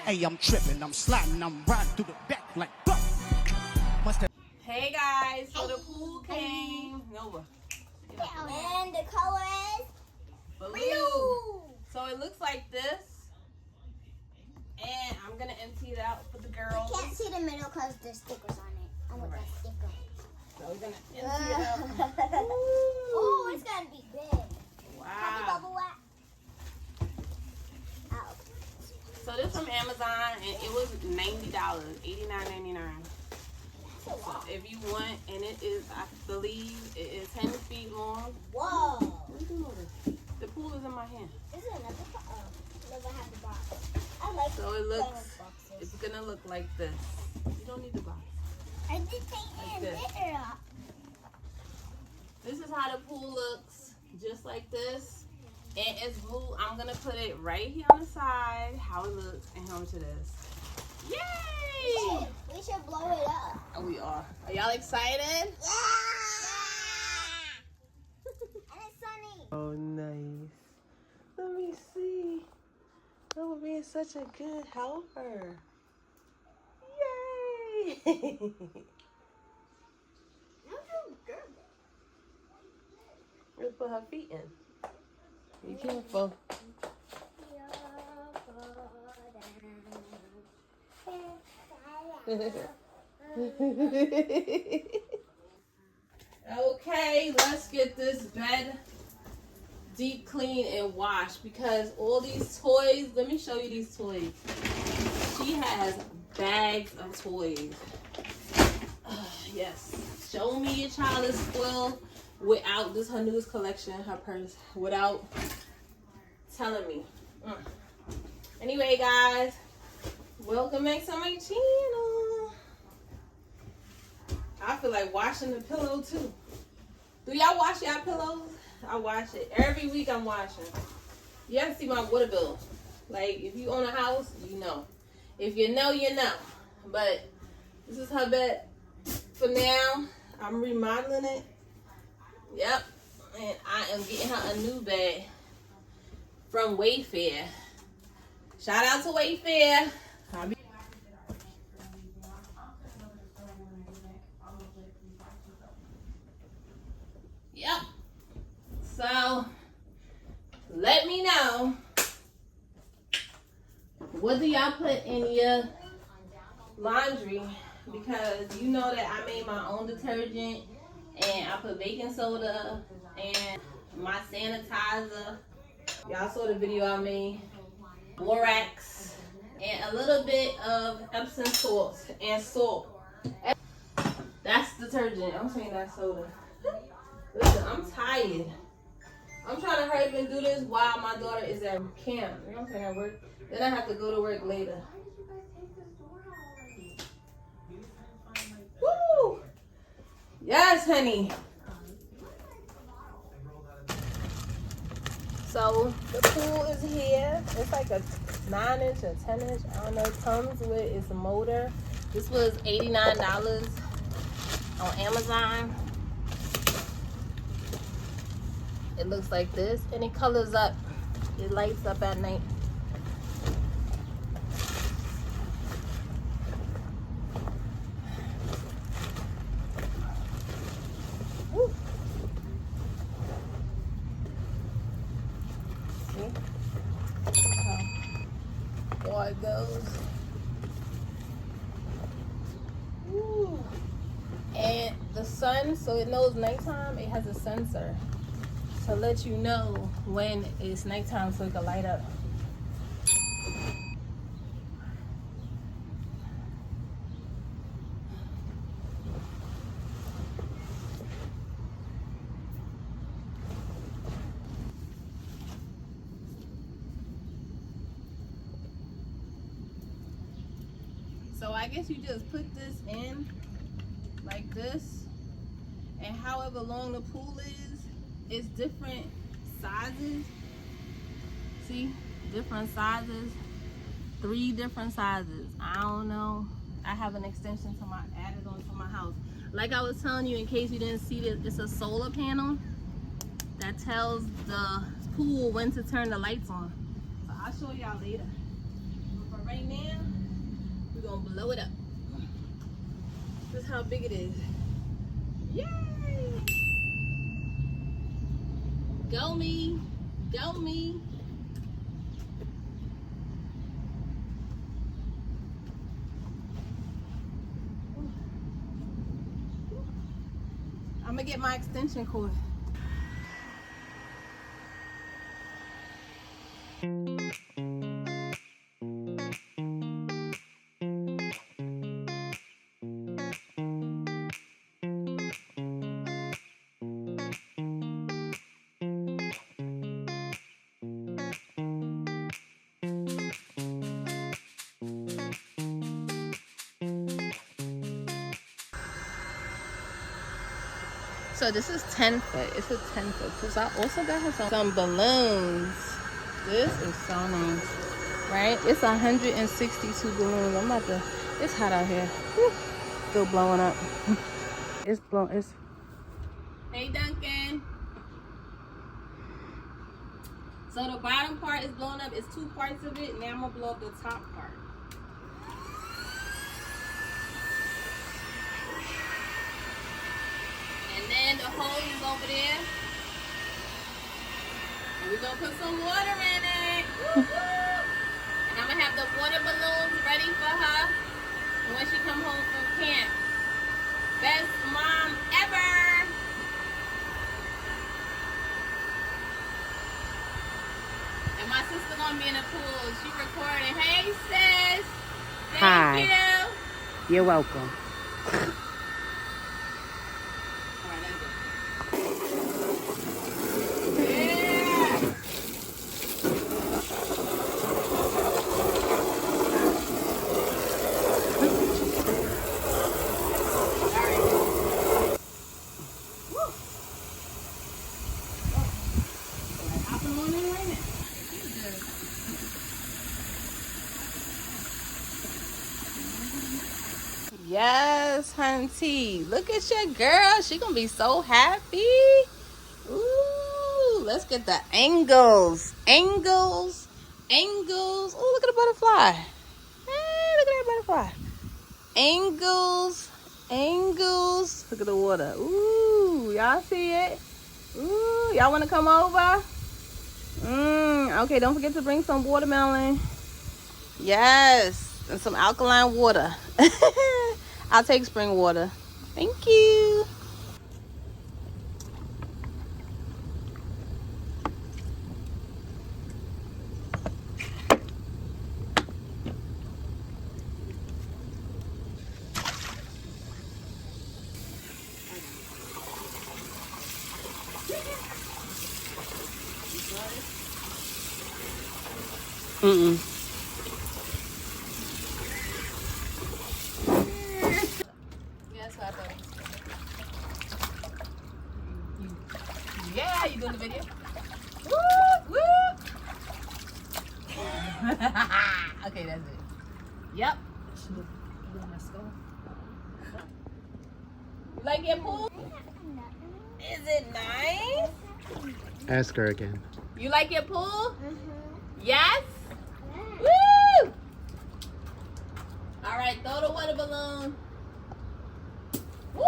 Hey, I'm tripping, I'm sliding, I'm riding through the back like fuck. Hey guys, so the pool came. Nova. And the color is blue. So it looks like this. And I'm gonna empty it out for the girls. You can't see the middle because there's stickers on it. I want that sticker. So we're gonna empty it out. Oh, it's gonna be big. Wow. Happy bubble wrap. Oh. So this from Amazon and it was $90, $89.99. So if you want, and it is, I believe, it is 10 feet long. Whoa. What are you doing with it? The pool is in my hand. This is another never have the box. I like So it looks, it's gonna look like this. You don't need the box. I did take Like it this. bigger. This is how the pool looks, just like this. And it's blue. I'm gonna put it right here on the side, how it looks, and home to this. Yay! We should blow it up. Oh, we are. Are y'all excited? Yeah! And it's sunny. Oh, nice. Let me see. Oh, being such a good helper. Yay! Let's put her feet in. Be careful. Okay, let's get this bed deep clean and wash because all these toys, let me show you these toys. She has bags of toys. Yes, show me your child is spoiled without this her newest collection, her purse, without telling me. Anyway, guys, welcome back to my channel. I feel like washing the pillow too. Do y'all wash y'all pillows? I wash it. Every week I'm washing. You have to see my water bill. Like, if you own a house, you know. If you know, you know. But this is her bed for now. I'm remodeling it. Yep. And I am getting her a new bed from Wayfair. Shout out to Wayfair. Yep. So, let me know, what do y'all put in your laundry? Because you know that I made my own detergent and I put baking soda and my sanitizer. Y'all saw the video I made. Borax and a little bit of Epsom salt and salt. That's detergent. I'm saying that's soda. Listen, I'm tired. I'm trying to hurry up and do this while my daughter is at camp. You know what I'm saying? At work. Then I have to go to work later. Woo! Yes, honey. So the pool is here. It's like a 9-inch or 10-inch. I don't know. It comes with its motor. This was $89 on Amazon. It looks like this, and it colors up. It lights up at night. Woo. See? How far it goes. Woo. And the sun, so it knows nighttime, it has a sensor to let you know when it's nighttime so it can light up. So I guess you just put this in like this, and however long the pool is, it's different sizes. See, different sizes, 3 different sizes. I don't know. I have an extension to my added on to my house. Like I was telling you, in case you didn't see it, it's a solar panel that tells the pool when to turn the lights on. So I'll show y'all later. But for right now, we're gonna blow it up. This is how big it is. Yay! Go me, go me. I'm gonna get my extension cord. So this is 10 foot. It's a 10 foot. Cause I also got her some balloons. This is so nice, right? It's 162 balloons. I'm about to. It's hot out here. Whew. Still blowing up. It's blowing. It's. Hey Duncan. So the bottom part is blowing up. It's 2 parts of it. Now I'm gonna blow up the top part. And then the hose is over there. And we're gonna put some water in it. Woo -hoo. And I'm gonna have the water balloons ready for her when she come home from camp. Best mom ever. And my sister gonna be in the pool. She recording. Hey sis. Thank you. You're welcome. Yes, hunty. Look at your girl. She gonna be so happy. Ooh, let's get the angles. Angles. Angles. Oh, look at the butterfly. Hey, look at that butterfly. Angles. Angles. Look at the water. Ooh, y'all see it? Ooh, y'all wanna come over? Okay, don't forget to bring some watermelon. Yes. And some alkaline water. I'll take spring water. Thank you. Yeah, you doing the video? Woo, woo. Okay, that's it. Yep. You like your pool? Is it nice? Ask her again. You like your pool? Yes? Woo! All right, throw the water balloon. Woo!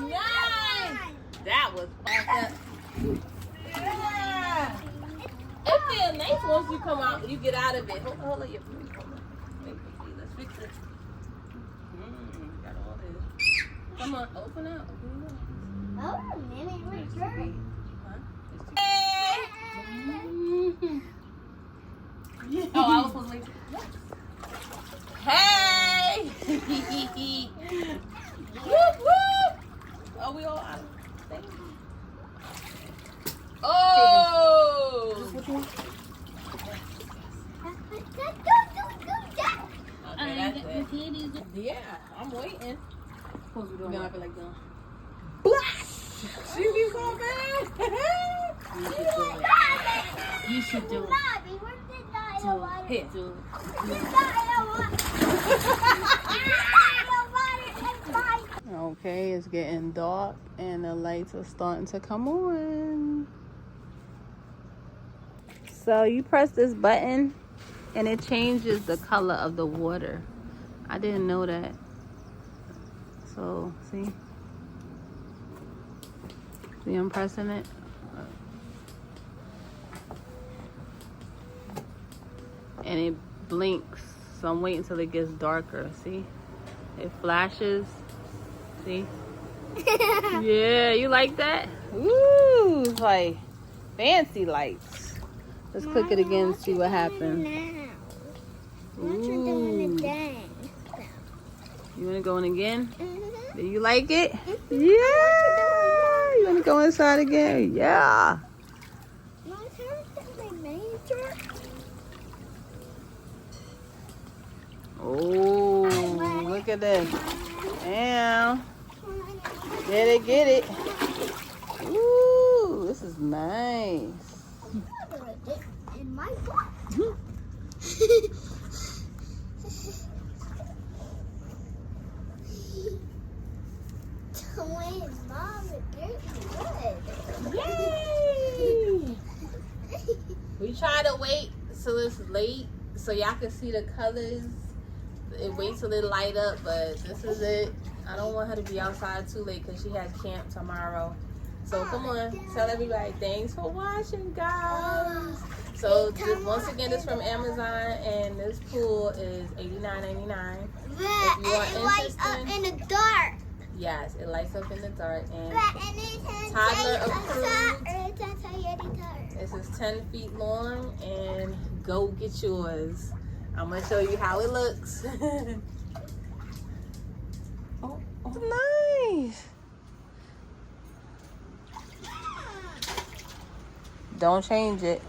Nice! That was perfect. Yeah. It feels nice once you come out, you get out of it. Hold on your food. Let's fix it. Got all this. Come on, open up. Oh, Minnie, wait, hurry. Hey! Oh, I was supposed to wait. Hey! Whoop, whoop! Oh, we all out of things. Oh! Okay, that's it. Yeah, I'm waiting. We're gonna be like that. She be so bad. You should do it. Bobby, where's the dynamite? Here. The dynamite. Okay, it's getting dark and the lights are starting to come on. So you press this button And it changes the color of the water. I didn't know that. So, see? See, I'm pressing it. And it blinks. So I'm waiting until it gets darker. See? It flashes. See? Yeah, you like that? Ooh, it's like fancy lights. Let's click it again and see what happens. Ooh. You want to go in again? Do you like it? Yeah. You want to go inside again? Yeah. Oh, look at this. Damn. Get it, get it. Ooh, this is nice. In my butt. Mom, it's good. Yay! We try to wait till it's late so y'all can see the colors. It waits till it light up, but this is it. I don't want her to be outside too late because she has camp tomorrow. So come on, tell everybody thanks for watching, guys. So just once again, this from Amazon, and this pool is $89.99. If you are interested, in the dark. yes, it lights up in the dark, and And toddler approved. approved. This is 10 feet long, and go get yours. I'm gonna show you how it looks. Oh, nice. Don't change it.